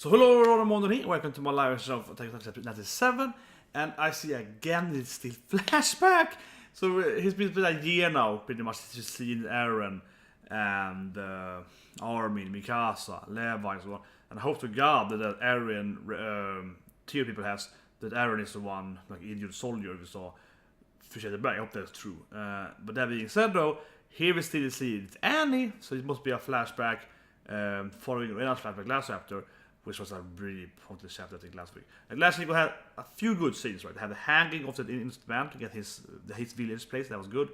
So hello Myrmonden here, welcome to my live show for chapter 97. And I see again it's still flashback. So it's been a year now pretty much since seen Eren and Armin, Mikasa, Levi and so on. And I hope to God that Eren, tier people has, that Eren is the one, like idiot soldier we saw fish at the back. I hope that's true. But that being said though, here we still see it's Annie, so it must be a flashback following Eren's flashback last chapter, which was a really pointless chapter I think last week. And last week we had a few good scenes, right? They had the hanging of the innocent man to get his village place, that was good.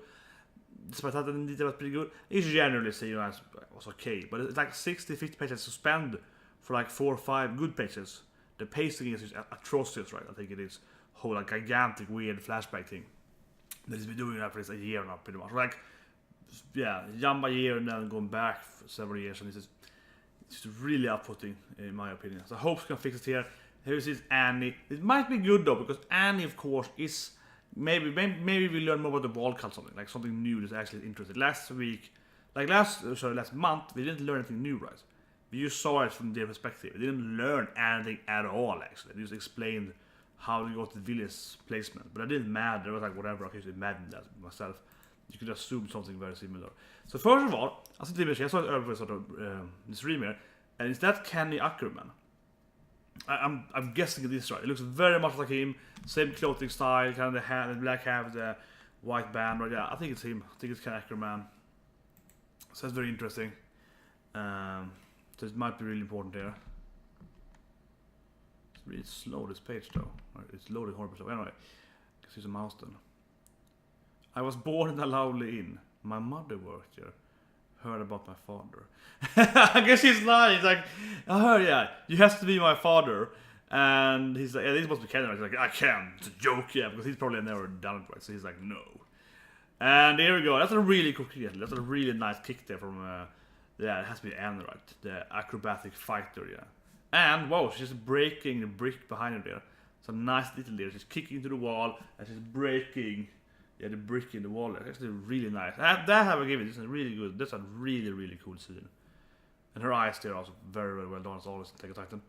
Despite that, that was pretty good. It's generally seen as was okay, but it's like 60-50 pages suspended for like 4 or 5 good pages. The pacing is atrocious, right? I think it is whole like gigantic weird flashback thing that he's been doing that for a year now, pretty much. Like, yeah, jump a year and then going back for several years, and it's really outputting in my opinion. So I hope we can fix it here. Here is Annie. It might be good though, because Annie of course is maybe we learn more about the wall cult, something like something new that's actually interesting. Last month we didn't learn anything new, right? We just saw it from their perspective. We didn't learn anything at all actually. They just explained how they got the village placement, but it didn't matter. It was like whatever. I could imagine that myself. You could assume something very similar. So first of all, I saw it earlier sort of this stream here, and is that Kenny Ackerman? I'm guessing it is right. It looks very much like him, same clothing style, kind of the hat, the black hair, with the white band. Right? Yeah, I think it's him. I think it's Kenny Ackerman. So that's very interesting. So it might be really important here. It's really slow this page though. Right, it's loaded horribly slow. Anyway, let's use a mouse then. I was born in a lovely inn. My mother worked here. Heard about my father. I guess he's lying. He's like, I heard, yeah, you have to be my father. And he's like, yeah, this must be Kenny. He's like, I can. It's a joke, yeah, because he's probably never done it right. So he's like, no. And here we go. That's a really cool kick. That's a really nice kick there from, yeah, it has to be Anne, right? The acrobatic fighter, yeah. And, whoa, she's breaking the brick behind her there. It's a nice little there. She's kicking into the wall and she's breaking. Yeah, the brick in the wall. That's actually really nice. That have I given. This is really good. That's a really cool scene. And her eyes there are also very well done. It's always take a Titan.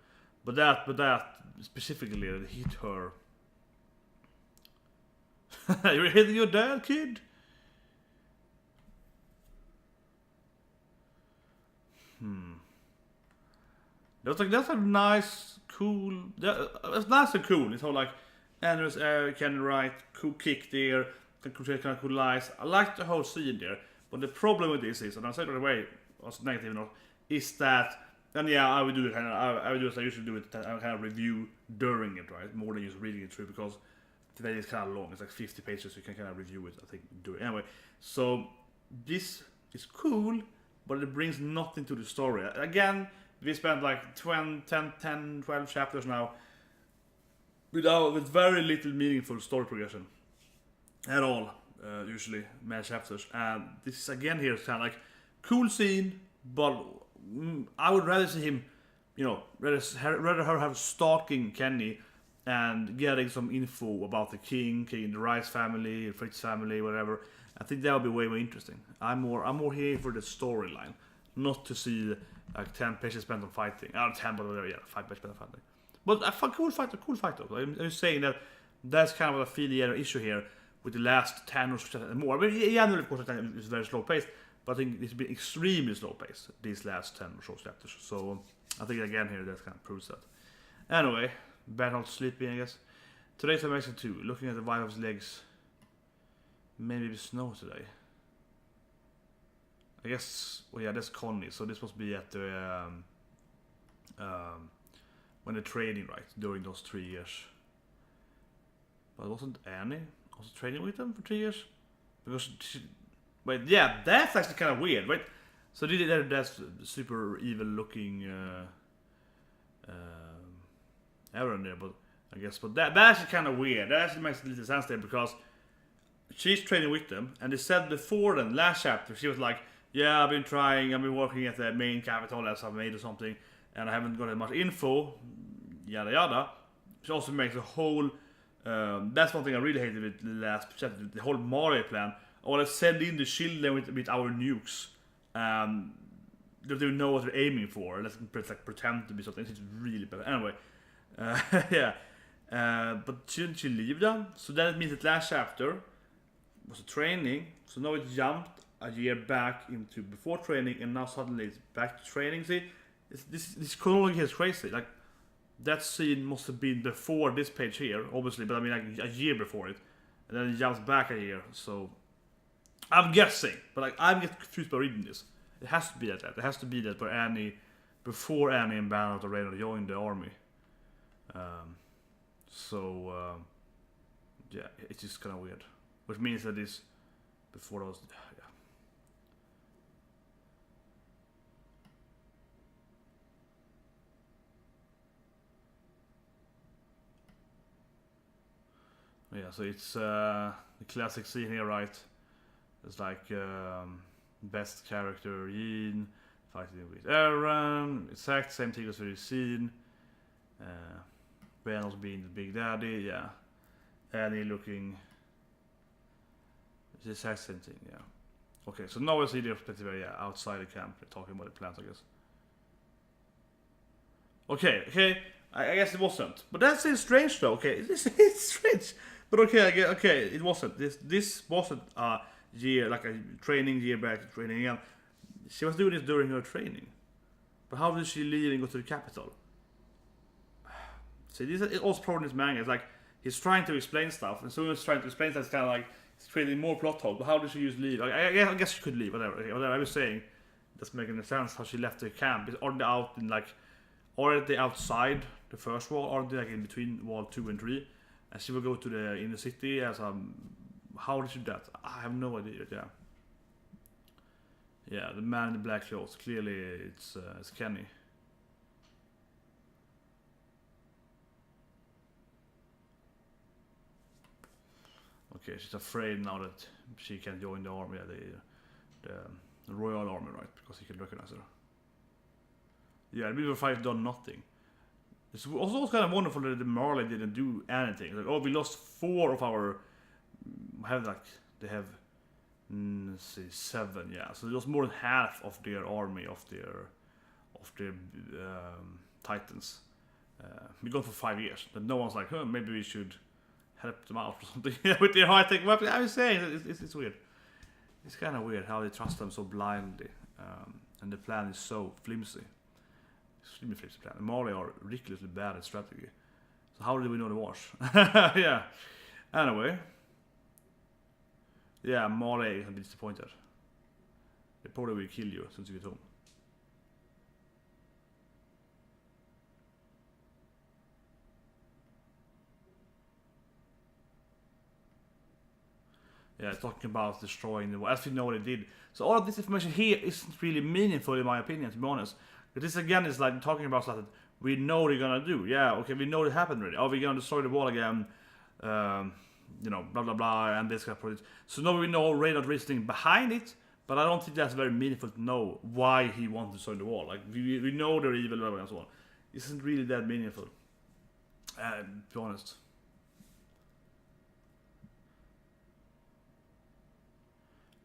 But that specifically that hit her. You're hitting your dad, kid. That's a nice, cool. That's nice and cool. It's all like Andrews, Eric, Kenny Wright, cool kick there. Kind of cool lies. I like the whole scene there, but the problem with this is, and I said right away, was negative enough, is that, and yeah, I would do it. I would do as I usually do it. I kind of review during it, right, more than just reading it through, because today is kind of long. It's like 50 pages. So you can kind of review it. I think do it anyway. So this is cool, but it brings nothing to the story. Again, we spent like 10, 12 chapters now with very little meaningful story progression. At all, usually, many chapters. And this is again here, it's kind of like cool scene, but I would rather see him, you know, rather her have stalking Kenny and getting some info about the king, the Rice family, Fritz family, whatever. I think that would be way more interesting. I'm more here for the storyline, not to see like 10 pages spent on fighting. 10, but whatever, yeah, 5 pages spent on fighting. But a cool fight though. I'm saying that's kind of a filial issue here. With the last 10 or so and more. I mean, yeah, of course, it's very slow paced, but I think it's been extremely slow paced these last 10 or so chapters. So I think again here that kind of proves that. Anyway, Bernhard sleeping, I guess. Today's amazing too. Looking at the vibe of his legs. Maybe it snow today. I guess. Well, yeah, that's Connie. So this must be at the when they're training, right, during those 3 years. But wasn't Annie also training with them for 3 years? Because wait, yeah, that's actually kind of weird, right? So that's super evil looking Eren there, but I guess, but that's actually kind of weird. That actually makes a little sense there, because she's training with them, and they said before then, last chapter, she was like, yeah, I've been working at the main capital as I've made or something, and I haven't got that much info, yada yada. She also makes a whole that's one thing I really hated with the last chapter, the whole Marley plan. I want to send in the children with our nukes. That was kind of weird. But I think again here, that's kind of proves that. Anyway, they don't even know what they're aiming for. Let's like pretend to be something. It's really bad. Anyway, yeah. But she leave them. So then it means that last chapter was a training. So now it jumped a year back into before training, and now suddenly it's back to training. See, this chronology is crazy. Like that scene must have been before this page here, obviously, but I mean like a year before it, and then it jumps back a year. So I'm guessing, but like I'm getting confused by reading this. It has to be that. It has to be that before Annie and Banner or Reynard joined the army. Yeah, it's just kind of weird. Which means that this before those. Yeah, so it's the classic scene here, right? It's like best character Yin fighting with Eren, exact same thing as we've seen. Ben's being the big daddy, yeah. Annie looking. It's the exact same thing, yeah. Okay, so now we see the perspective, yeah, outside the camp, they're talking about the plans, I guess. Okay, I guess it wasn't. But that's strange though, okay? It's strange. But okay, it wasn't. This wasn't a year, like a training year back to training again. She was doing this during her training. But how did she leave and go to the capital? See, this is also problem in this manga. It's like he's trying to explain stuff, and so he's trying to explain stuff. It's kind of like it's creating more plot holes. But how did she use leave? I guess she could leave. Whatever I was saying, doesn't make any sense how she left the camp. Are they out in like, are they outside the first wall? Or are they like in between wall 2 and 3? And she will go to the inner city as how did she do that? I have no idea. Yeah, the man in the black clothes. Clearly, it's Kenny. Okay, she's afraid now that she can join the army, the royal army, right? Because he can recognize her. Yeah, the Beaver Fight done nothing. It's also kind of wonderful that the Marley didn't do anything. Like, oh, we lost 4 of our. They have 7, yeah. So they lost more than half of their army of their titans. Been gone for 5 years. But no one's like, maybe we should help them out or something with their high tech weapons. I was saying it's weird. It's kind of weird how they trust them so blindly, and the plan is so flimsy. Extremely flimsy plan. And Marley are ridiculously bad at strategy. So how did we know the wars? Yeah. Anyway. Yeah, Marley can be disappointed. They probably will kill you as soon as you get home. Yeah, talking about destroying the world, as we know what it did. So all of this information here isn't really meaningful in my opinion, to be honest. But this again is like talking about stuff that we know they're gonna do. Yeah, okay, we know it happened already. Are we gonna destroy the wall again? Blah blah blah, and this kind of project. So now we know Reynard's reasoning behind it, but I don't think that's very meaningful to know why he wanted to destroy the wall. Like we know they're evil and so on. It isn't really that meaningful. To be honest.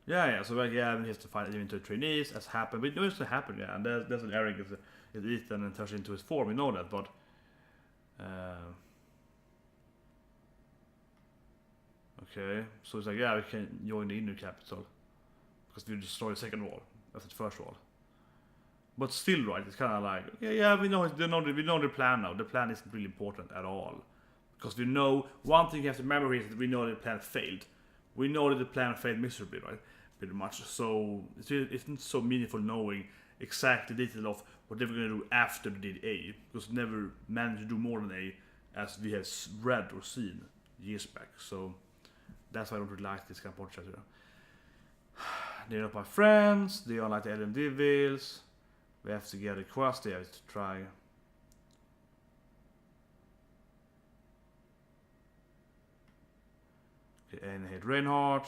Yeah. So like, yeah, he has to find even to trainees, as happened. We know it's gonna happen, yeah. And there's an Eren is eaten and turns into his form. We know that, but. Okay, so it's like, yeah, we can join the inner capital because we destroy the second wall after the first wall. But still, right? It's kind of like, okay, yeah, we know the plan now. The plan isn't really important at all because we know one thing you have to remember is that we know the plan failed. We know that the plan failed miserably, right? Pretty much. So it's not so meaningful knowing exact details of what they were going to do after they did A, because they never managed to do more than A, as we have read or seen years back. So. That's why I don't really like this kind of portrait. They're not my friends. They are like the Alien Devils. We have to get a quest. They have to try. Okay, Annie hate Reinhardt.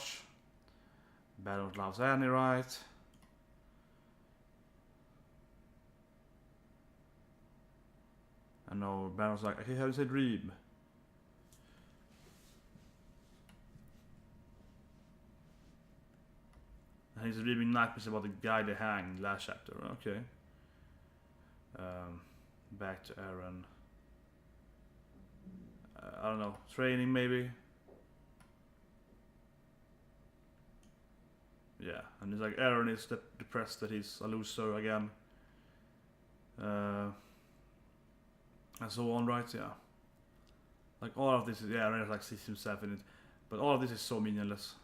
Battle loves Annie, right? I know Battle's like, okay, how do you say dream? And he's dreaming nightmares about the guy they hanged last chapter. Okay. Back to Eren. I don't know. Training maybe. Yeah, and it's like Eren is depressed that he's a loser again. And so on, right? Yeah. Like all of this is, yeah, Eren like sees himself in it. But all of this is so meaningless.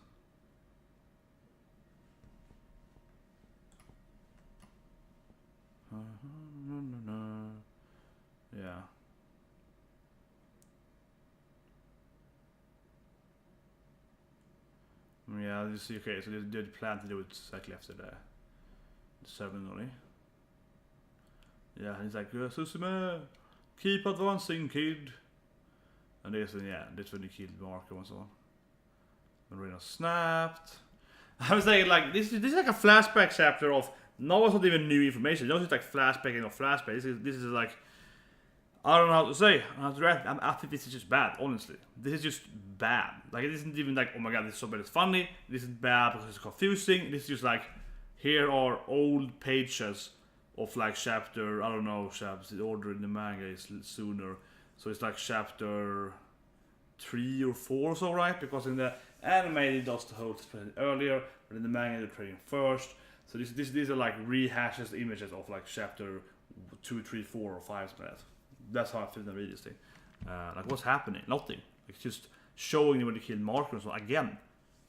Yeah. Yeah, you see, okay, so they plan to do it exactly after the ceremony. Yeah, and he's like, Susume, keep advancing, kid. And this, yeah, that's when he killed Marco and so on. And Reno snapped. I was saying, like, this is like a flashback chapter of, no, it's not even new information. It's just like flashbacking of flashback. This is like, I don't know how to say. I think this is just bad, honestly. This is just bad. Like, it isn't even like, oh my god, this is so bad, it's funny. This is bad because it's confusing. This is just like, here are old pages of like chapter, I don't know, the order in the manga is sooner. So it's like chapter 3 or 4 or so, right? Because in the anime it does the whole trading earlier, but in the manga they're trading first. So these are like rehashes images of like chapter 2, 3, 4 or 5, something like that. That's how I feel when I read this thing. Like, what's happening? Nothing. It's just showing you when they killed Marco. So again,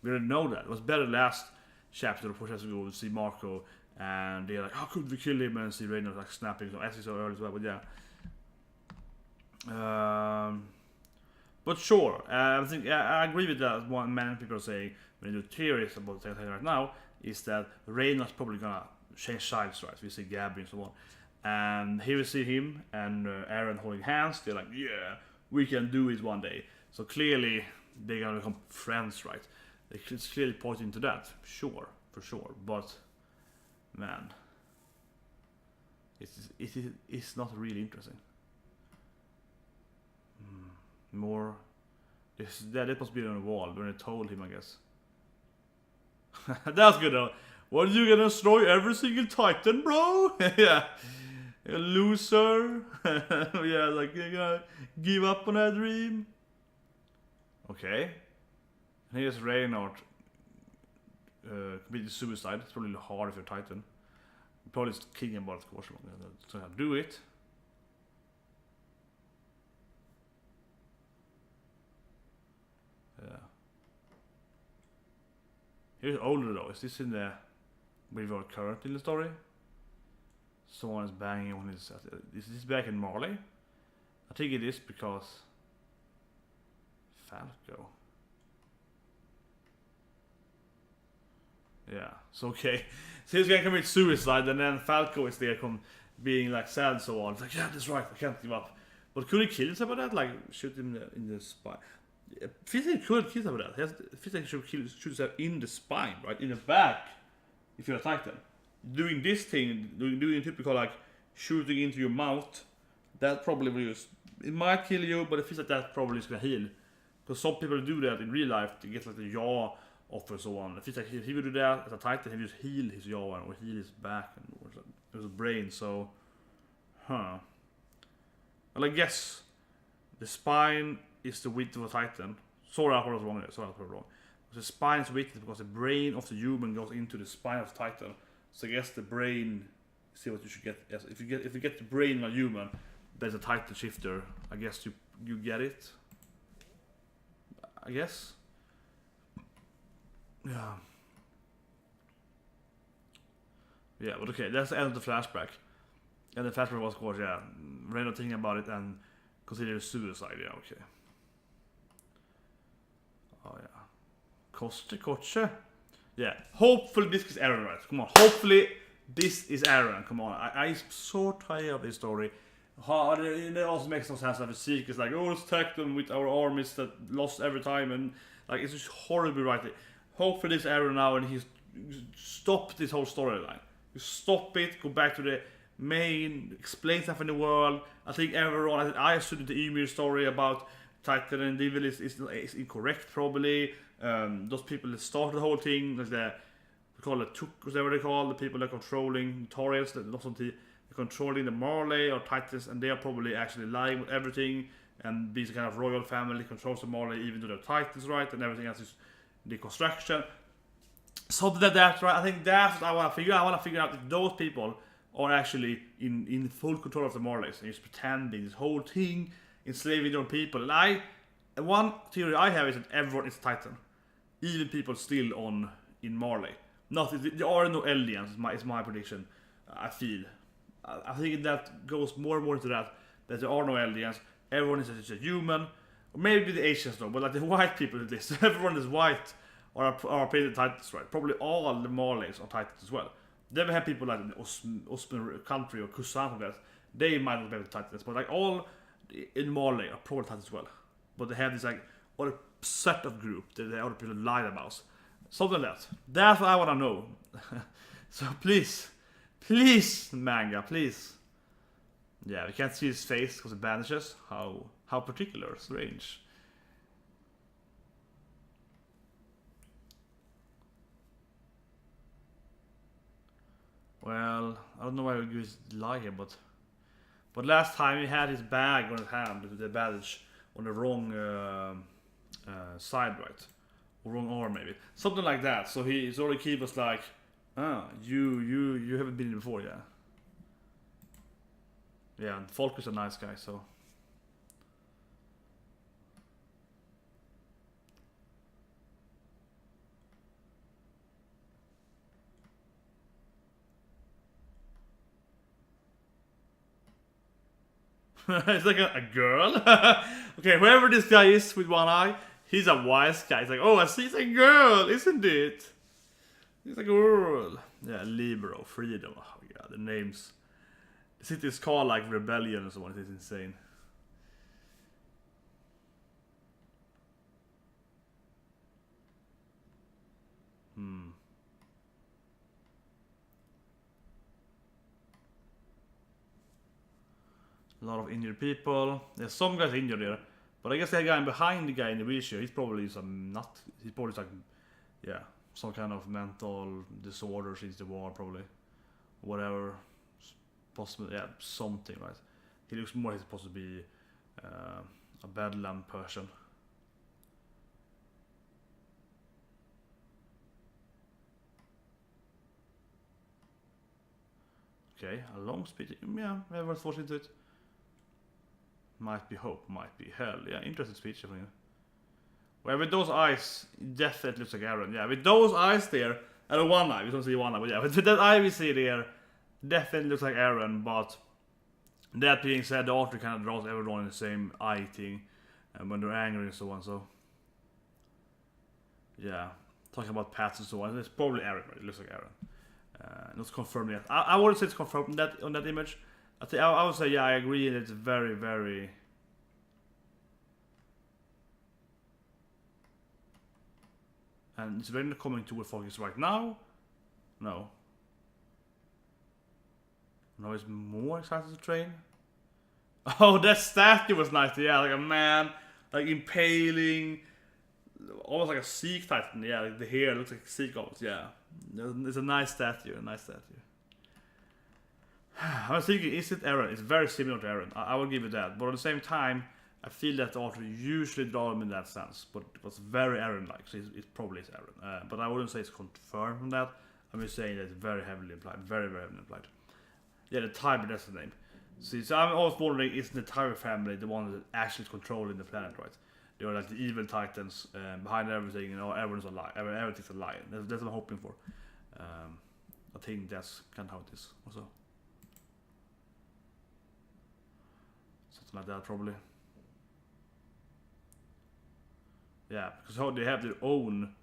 we didn't know that. It was better last chapter, of course, as we go to see Marco, and they're like, how could we kill him? And see Reynolds like snapping. So as he so early as well, but yeah. But sure, I think I agree with that. What many people are saying when they do theories about the thing right now is that Reynolds probably gonna change sides, right? We see Gabby and so on. And here we see him and Eren holding hands. They're like, yeah, we can do it one day. So clearly they're gonna become friends, right? It's clearly pointing to that, sure, for sure. But man, it's not really interesting. More, that must be on the wall when I told him, I guess. That's good though. What, are you gonna destroy every single Titan, bro? Yeah. A loser. Yeah, like you're gonna give up on that dream. Okay. And here's Reynard committed suicide. It's probably hard if you're Titan. Probably just king about, of course. So I'll do it. Yeah. Here's older though. Is this in the where we are current in the story? Someone is banging on his. Is this back in Marley? I think it is because Falco. Yeah. So okay. So he's gonna commit suicide, and then Falco is there, being like sad and so on. It's like, yeah, that's right. I can't give up. But could he kill himself with that? Like shoot him in the spine? I feel like he could kill himself with that. I feel like he should shoot himself in the spine, right, in the back. If you're a Titan. Doing this thing, doing typical like shooting into your mouth, that probably will just, it might kill you, but it feels like that probably is gonna heal. Because some people do that in real life to get like the jaw off and so on. It feels like if he would do that as a Titan, he would just heal his jaw or heal his back and there's a brain. So, well, I guess the spine is the width of a Titan. Sorry, I was wrong there. Sorry, I was wrong. The spine is width because the brain of the human goes into the spine of the Titan. So I guess the brain, see what you should get. Yes, if you get the brain of a human, there's a Titan shifter. I guess you get it. I guess. Yeah. Yeah, but okay, that's the end of the flashback. And the flashback was, of course, yeah, Reno thinking about it and consider suicide. Yeah, okay. Oh yeah. Koste. Yeah, hopefully this is Eren, right? Come on, hopefully this is Eren. Come on, I'm so tired of this story. It also makes no sense that the Zeke is like, oh, let's attack them with our armies that lost every time, and like it's just horribly right. Hopefully this Eren now, and he's stopped this whole storyline. You stop it, go back to the main, explain stuff in the world. I think everyone, I assumed the Ymir story about Titan and Devil is incorrect probably. Those people that started the whole thing, like call it Tuk, whatever they call the people that are controlling Taurians, they're controlling the Marley or Titans, and they are probably actually lying with everything, and this kind of royal family controls the Marley even though they're Titans, right? And everything else is deconstruction. Something like that, right? I think that's what I want to figure out. I want to figure out if those people are actually in full control of the Marleys and just pretending this whole thing, enslaving their own people. And one theory I have is that everyone is Titan, even people still in Marley. There are no aliens. Is my prediction. I feel. I think that goes more and more into that there are no aliens. Everyone is just a human, or maybe the Asians though, but like the white people at least. Everyone is white or are painted Titans, right? Probably all the Marleys are Titans as well. Then we have people like Osman country or Kusan of that. They might not be Titans, but like all in Marley are probably Titans as well. But they have this like other set of group that the other people lie about. Something like that. That's what I want to know. So please, manga, please. Yeah, we can't see his face because it vanishes. How particular, strange. Well, I don't know why we use lie here, but last time he had his bag on his hand with the badge on the wrong side, right? Or wrong arm maybe. Something like that. So his only key was like, you haven't been here before, yeah. Yeah, and Folk is a nice guy, so. It's like a girl. Okay, whoever this guy is with one eye, he's a wise guy. He's like, oh, I see, it's a girl, isn't it? It's a girl. Yeah, Libero, freedom. Oh yeah, the names. The city is called like Rebellion or so on. It is insane. A lot of injured people. There's some guys injured there, but I guess that guy behind the guy in the wheelchair, he's probably some nut. He's probably like, yeah, some kind of mental disorder since the war, probably. Whatever, possibly, yeah, something, right? He looks more like he's supposed to be a bedlam person. Okay, a long speech. Yeah, everyone's forced into it. Might be hope, might be hell. Yeah, interesting speech from you. Well, with those eyes, it definitely looks like Eren. Yeah, with those eyes there, and one eye, we don't see one eye, but yeah, with that eye we see there, definitely looks like Eren, but that being said, the author kind of draws everyone in the same eye thing, and when they're angry and so on, so. Yeah, talking about paths and so on, it's probably Eren, right? It looks like Eren. Not confirmed yet. I wouldn't say it's confirmed on that image. I would say, yeah, I agree, it's very, very... And it's very coming to a focus right now. No. Now it's more excited to train. Oh, that statue was nice. Yeah, like a man, like impaling, almost like a Sikh Titan. Yeah, like the hair looks like Sikh almost. Yeah, it's a nice statue. I was thinking, is it Eren? It's very similar to Eren. I will give it that. But at the same time, I feel that the author usually draw him in that sense. But it was very Eren-like, so it probably is Eren. But I wouldn't say it's confirmed from that. I'm just saying that it's very heavily implied. Very, very heavily implied. Yeah, the Tybur, that's the name. See, so I'm always wondering, is the Tybur family the one that actually controlling the planet, right? They are like the evil titans behind everything, you know, everyone's a lie. Everything's a lie. That's what I'm hoping for. I think that's kind of how it is also. Something like that, probably. Yeah, because how they have their own.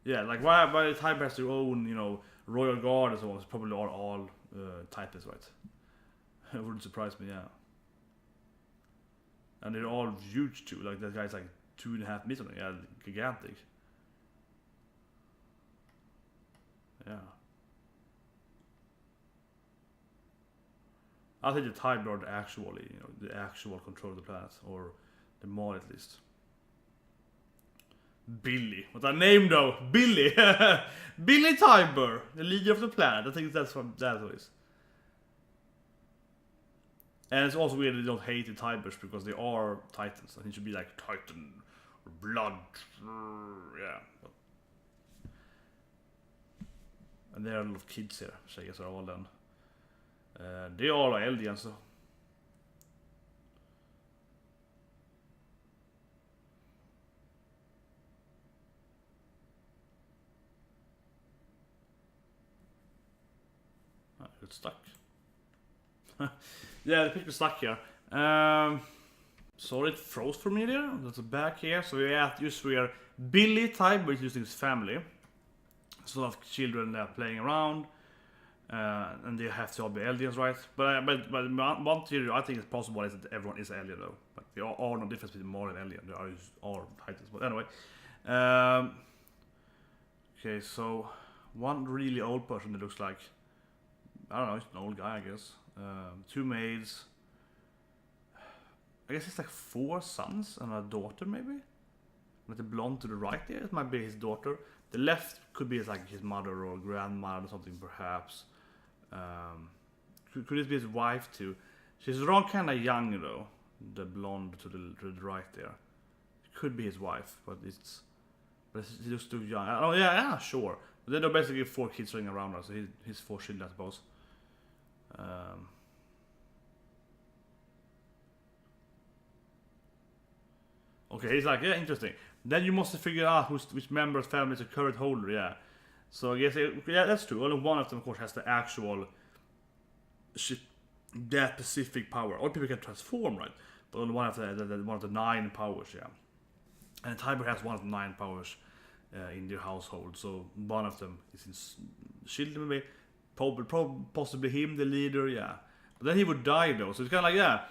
Yeah, like why the Tybur has their own, you know, royal guard and so on. It's probably all Titans, right? It wouldn't surprise me, yeah. And they're all huge too. Like that guy's like 2.5 meters. Yeah, gigantic. Yeah. I think the Tybur are actually, the actual control of the planet, or the Maul at least. Billy. What a name though! Billy! Billy Tybur, the leader of the planet. I think that's what it is. And it's also weird they don't hate the Tyburs because they are Titans. I think it should be like Titan, blood, yeah. And there are a lot of kids here, so I guess they're all done. They all are aliens, so. It's stuck. Yeah, the picture's stuck here. Sorry, it froze for me there. That's back here. So we have just where Billy Tybur is using his family. So a lot of children there playing around. And they have to all be aliens, right? But one theory I think it's possible is that everyone is alien though. But there are no difference between Marley and alien. They are all Titans. But anyway. Okay, so one really old person that looks like, I don't know, he's an old guy, I guess. 2 maids. I guess it's like 4 sons and a daughter, maybe? With the blonde to the right there, it might be his daughter. The left could be like his mother or grandmother or something, perhaps. Could it be his wife too? She's around kind of young though. The blonde to the right there. It could be his wife, but he looks too young. Oh yeah, sure. But then there are basically 4 kids running around her, so he's 4 children, I suppose. Okay, he's like, yeah, interesting. Then you must figure out which member of the family is the current holder, yeah. So I guess, yeah, that's true. Only one of them, of course, has the actual that specific power. All people can transform, right? But only one of the 9 powers, yeah. And Tybur has one of the 9 powers in their household. So one of them is in children, maybe. Possibly him, the leader, yeah. But then he would die though, so it's kind of like, yeah,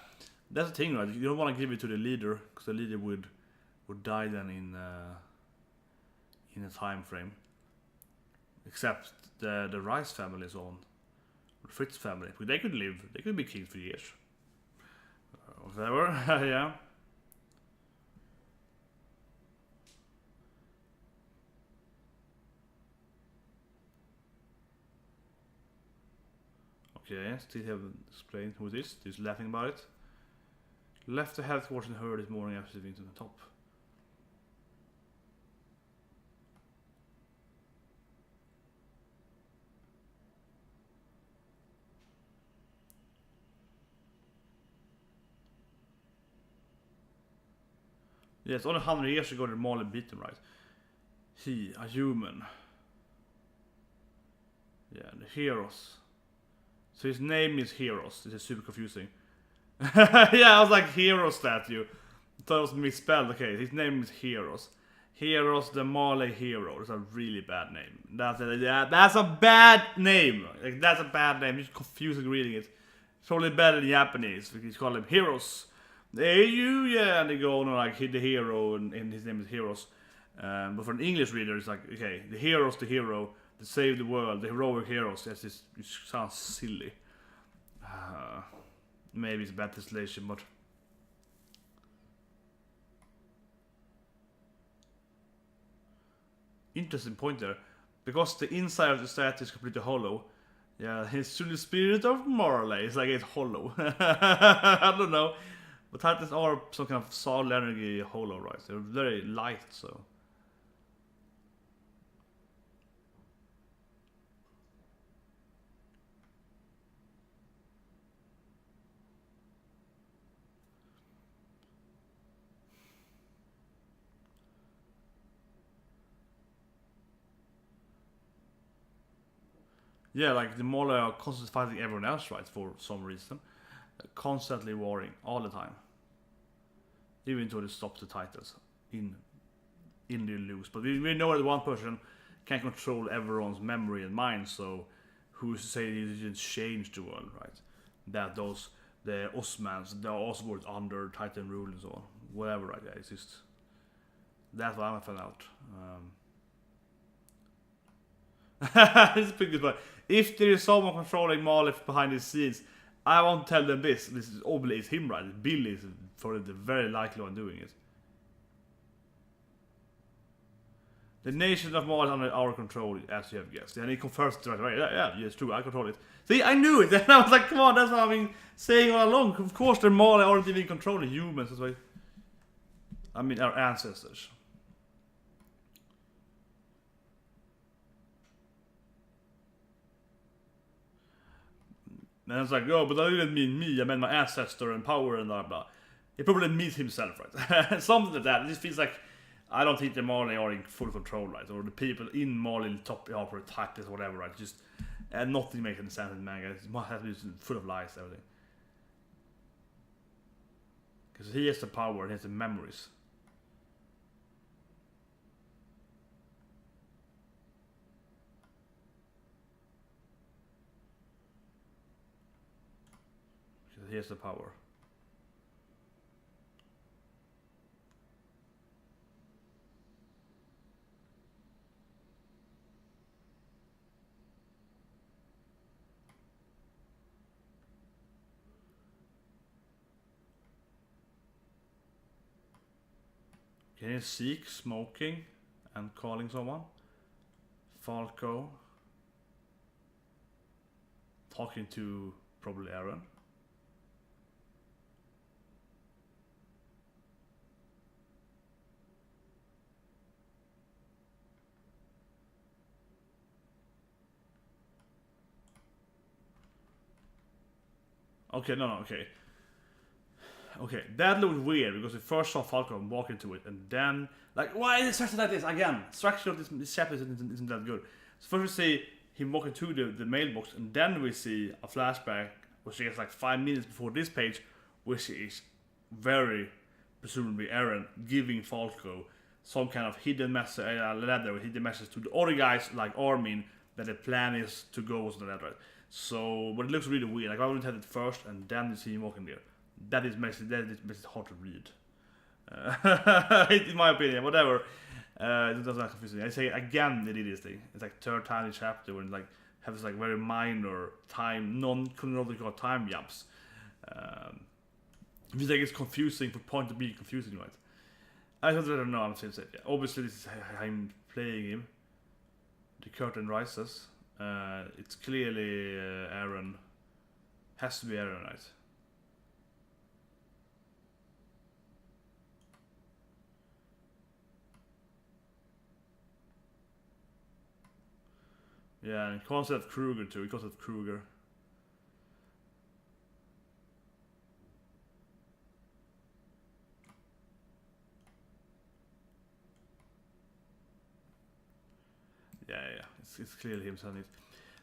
that's the thing, right? You don't want to give it to the leader because the leader would die then in a time frame. Except the Rice family is on, or Fritz family, but they could be kings for years. Whatever, yeah. Okay, still haven't explained who it is. He's laughing about it. Left the health watch in her this morning after leaving to the top. Yes, only 100 years ago that Marley beat him, right? He, a human. Yeah, the heroes. So his name is Heroes. This is super confusing. Yeah, I was like hero statue. I thought it was misspelled. Okay, his name is Heroes. Heroes, the Marley hero. That's a really bad name. That's a bad name. Like, that's a bad name. It's confusing reading it. It's probably better in Japanese. We call them Heroes. Hey you, yeah, and they go on like hit the hero, and his name is Heroes. But for an English reader, it's like, okay, the heroes, the hero, to save the world, the heroic heroes. Yes, it sounds silly. Maybe it's a bad translation, but interesting point there, because the inside of the statue is completely hollow. Yeah, it's to the spirit of Marley. It's like it's hollow. I don't know, but Titans are some kind of solid energy hollow, right? They're very light, so. Yeah, like the Marley are constantly fighting everyone else, right? For some reason, constantly warring all the time, even until they stop the Titans in the lose. But we know that one person can control everyone's memory and mind. So who's to say they didn't change the world, right? That the Osmans, the Osborns under Titan rule and so on, whatever, right? Yeah, it's just that's what I'm found out. This is pretty good, but if there is someone controlling Marley behind the scenes, I won't tell them this. This is obviously is him, right? Billy is for the very likely one doing it. The nation of Marley is under our control, as you have guessed. And he confirms it right away. Yeah, it's true, I control it. See, I knew it, and I was like, come on, that's what I've been saying all along. Of course, the Marley aren't even controlling humans. That's why. I mean, our ancestors. And it's like, oh, but that didn't mean me. I meant my ancestor and power and blah blah. He probably means himself, right? Something like that. It just feels like I don't think the Marley are in full control, right? Or the people in Marley, top opera type or whatever, right? Just nothing makes any sense in the manga. It must have to be full of lies, everything. Because he has the power and he has the memories. Because he has the power. Can you seek smoking and calling someone? Falco. Talking to probably Eren. Okay, no, okay. Okay, that looked weird because we first saw Falcon walk into it, and then like, why is it structured like this again? Structure of this chapter isn't that good. So first we see him walking to the mailbox, and then we see a flashback, which is like 5 minutes before this page, which is very presumably Eren giving Falco some kind of hidden message, letter with hidden message to the other guys like Armin that the plan is to go or something like that. Right? So, but it looks really weird. Like I wouldn't have it first, and then you see him walking there. That makes it hard to read. In my opinion, whatever. It doesn't have confusing. I say again, they did this thing. It's like third time in the chapter when like have this like very minor time, non-chronological time jumps. If you think it's confusing for point to be confusing, right? I don't know. I'm saying yeah. Obviously, this is how I'm playing him. The curtain rises. It's clearly Eren. Has to be Eren, right? Yeah, and concept Kruger too. Concept Kruger. Yeah, it's clearly him saying it.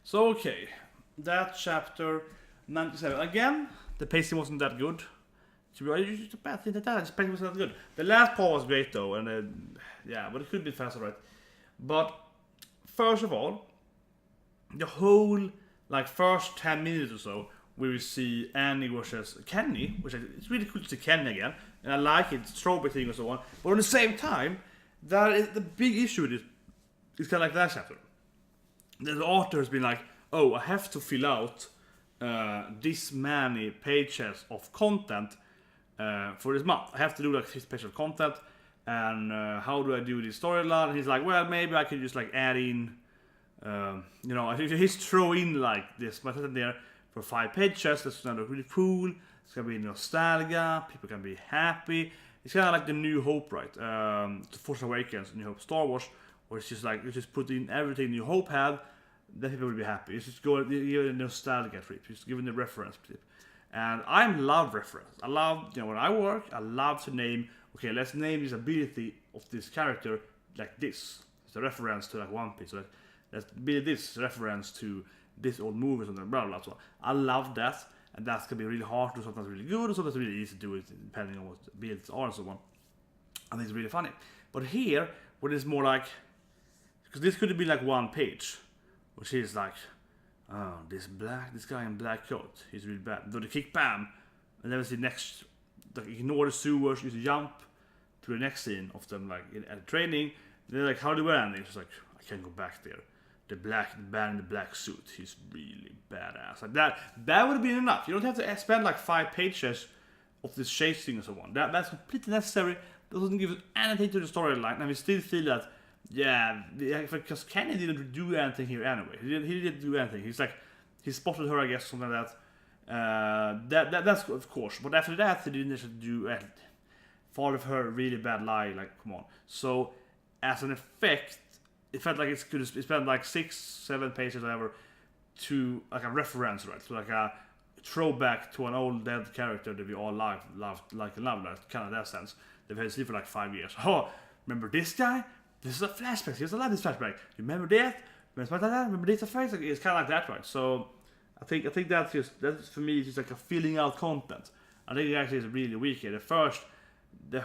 So okay, that chapter 97. Again, the pacing wasn't that good. To be honest, the pacing wasn't that good. The last part was great though, and yeah, but it could be faster, right? But first of all, the whole like first 10 minutes or so, we will see Annie versus Kenny, which it's really cool to see Kenny again, and I like it, strawberry thing and so on. But at the same time, that is the big issue with it. It's kind of like that chapter. The author has been like, oh, I have to fill out this many pages of content for this month. I have to do like 50 pages of content, and how do I do this storyline? And he's like, well, maybe I could just like add in, you know, if he's throw in like this method there for 5 pages, that's gonna look really cool. It's gonna be nostalgia. People can be happy. It's kind of like the New Hope, right? The Force Awakens, New Hope, Star Wars. Or it's just like you just put in everything New Hope had, then people will be happy. It's just give it a nostalgia trip, just giving the reference trip. And I love reference. I love, you know, when I work, I love to name. Okay, let's name this ability of this character like this. It's a reference to like One Piece. So let's be this reference to this old movie or something. Blah blah blah. I love that, and that's gonna be really hard to do. Sometimes really good, or sometimes really easy to do it depending on what the abilities are and so on. I think it's really funny. But here, what is more like. Because this could have been like 1 page, which is like, oh, this guy in black coat, he's really bad. Do the kick, bam, and then we see next, like, ignore the sewers, just jump to the next scene of them like at training. They're like, how do we end? It's just like, I can't go back there. The man in the black suit, he's really badass. Like that would have been enough. You don't have to spend like 5 pages of this chasing and so on. That's completely necessary. That doesn't give us anything to the storyline, and we still feel that because Kenny didn't do anything here anyway. He didn't do anything. He spotted her, I guess, something like that. That's of course. But after that, he didn't actually do anything. Followed her really bad lie, like come on. So as an effect, it felt like it spent like 6-7 pages or whatever to like a reference, right? So like a throwback to an old dead character that we all loved, like kind of that sense. They've had seen for like 5 years. Oh, remember this guy? This is a flashback. Here's a lot of this flashback. You remember that? Remember this effect? It's kind of like that, right? So I think that's for me just like a filling out content. I think it actually is really weak here. The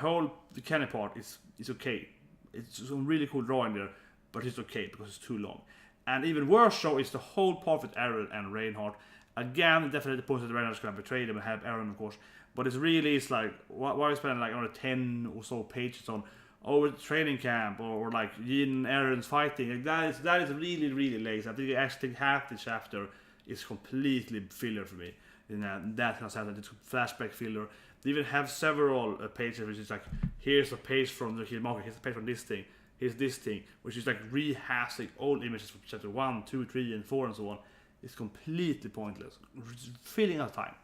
Kenny part is okay. It's some really cool drawing there, but it's okay because it's too long. And even worse so is the whole part with Eren and Reinhardt. Again, definitely points that Reinhardt's gonna betray them and help Eren, of course. But it's like, why are we spending like another 10 or so pages on the training camp or like Yin and Eren's fighting? Like that is really, really lazy. I think actually half the chapter is completely filler for me. That kind of sense, it's flashback filler. They even have several pages which is like, here's a page from the market, here's a page from this thing, here's this thing, which is like rehashing old images from chapter 1, 2, 3, and 4 and so on. It's completely pointless, filling out time.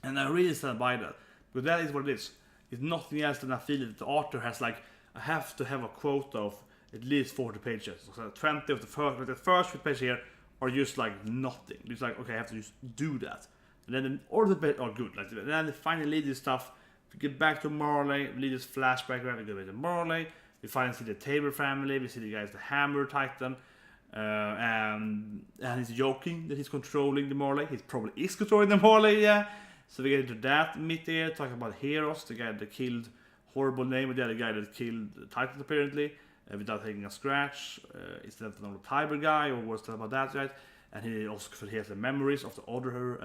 And I really stand by that, because that is what it is. It's nothing else than I feel that the author has like, I have to have a quote of at least 40 pages. So 20 of the first 50 pages here are just like nothing. It's like, okay, I have to just do that. And then all the bits are good. Like, and then they finally lead this stuff. We get back to Marley, we lead this flashback, we go back to Marley. We finally see the Teiber family, we see the guys, the Hammer Titan. And he's joking that he's controlling the Marley. He probably is controlling the Marley, yeah. So we get into that meet there, talking about Heroes, the guy that killed, horrible name, but the other guy that killed the Titans apparently, without taking a scratch. Instead of the normal Tybur guy, or what's that about that, right? And he also has the memories of the other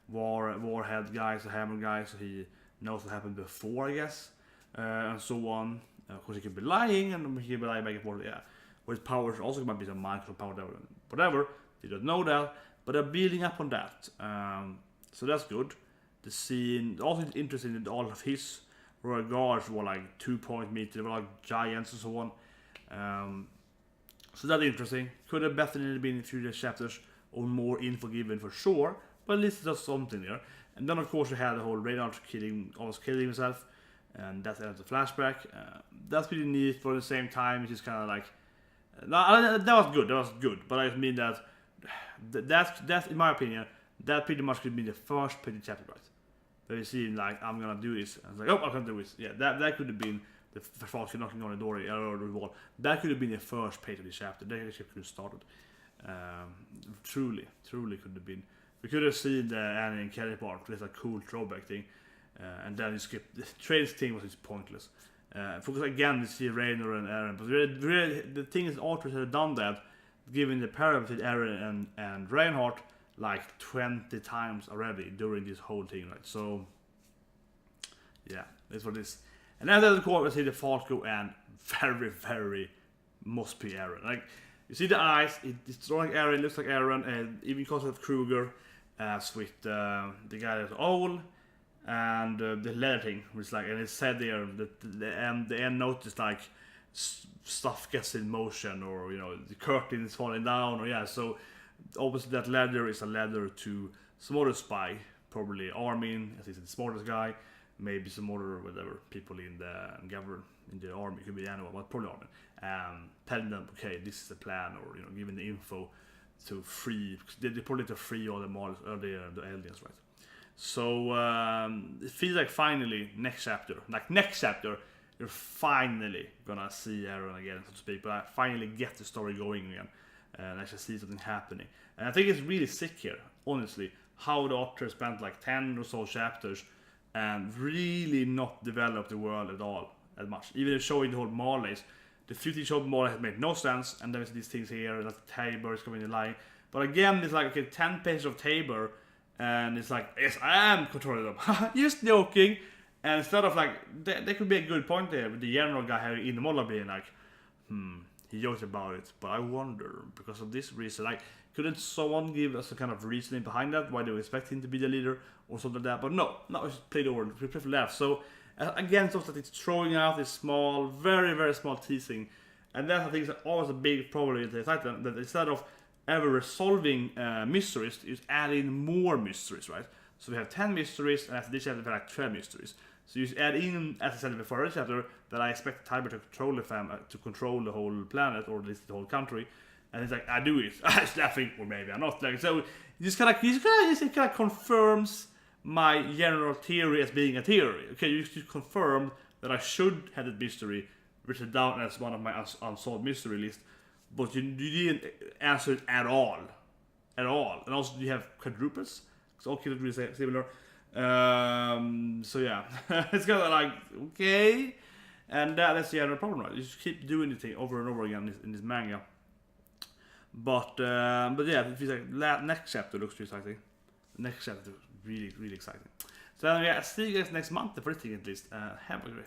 warhead guys, the hammer guys, so he knows what happened before, I guess, and so on. Of course, he could be lying, and he could be lying back and forth, yeah. Or his powers also might be some mindful power, whatever. They don't know that, but they're building up on that. So that's good. The scene, also interesting in all of his royal guards were like 2-point meters, they were like giants and so on. So that's interesting. Could have definitely been in future chapters or more info given for sure, but at least there's something there. And then of course we had the whole Reinhardt almost killing himself, and that's the flashback. That's pretty neat, but at the same time it's just kind of like, that was good, but I mean that's in my opinion, that pretty much could be the first page of chapter, right? Where you see like, I'm gonna do this, and it's like, oh, I can do this. Yeah, that could have been the first knocking on the door or the wall. That could have been the first page of the chapter. That actually could have started. Truly could have been. We could have seen the Annie and Kelly part. There's a cool throwback thing, and then you skip the trades thing was just pointless. Focus again, we see Rainer and Eren, but really, the thing is, authors have done that, given the parallel between Eren and Reinhardt like 20 times already during this whole thing, right? So yeah, that's what it is. And then of course we see the Falco, and very must be Eren. Like, you see the eyes, it's like Eren, looks like Eren, and even because of Kruger, as with the guy that's old. And the letter thing was like, and it said there that the end note is like stuff gets in motion, or the curtain is falling down, or yeah. So obviously that ladder is a ladder to some other spy, probably Armin, as he's the smartest guy, maybe some other whatever people in the government, in the army, could be anyone, but probably Armin, telling them, okay, this is the plan, or giving the info to free. They probably need to free all the aliens, right? So it feels like finally next chapter, you're finally gonna see Eren again, so to speak. But I finally get the story going again, and actually see something happening. And I think it's really sick here, honestly, how the author spent like 10 or so chapters and really not developed the world at all as much. Even showing the whole Marleys, the 50 show Marley has made no sense, and there's these things here, like Teiber is coming in line. But again, it's like, okay, 10 pages of Teiber. And it's like, yes, I am controlling them. Just joking. And instead of like, there could be a good point there with the general guy here in the model being like, he jokes about it, but I wonder, because of this reason, like, couldn't someone give us a kind of reasoning behind that? Why do we expect him to be the leader or something like that? But no, it's just played over, we prefer left. So again, it's also that it's throwing out this small, very small teasing And that I think is always a big problem with the title, that instead of ever resolving mysteries, you add in more mysteries, right? So we have 10 mysteries, and after this chapter we have like 12 mysteries. So you add in, as I said before the chapter, that I expect Tybur to control to control the whole planet, or at least the whole country. And it's like, I do it. I think, or maybe I'm not. Like, so it just kind of confirms my general theory as being a theory. Okay, you just confirm that I should have that mystery written down as one of my unsolved mystery list, but you didn't answer it at all. And also you have quadruples, because all kids are really similar. So yeah, it's kind of like, okay, and that's the other problem, right? You just keep doing the thing over and over again in this manga. But yeah, it feels like next chapter looks really exciting. Next chapter really exciting. So yeah, see you guys next month for this thing at least. Have a great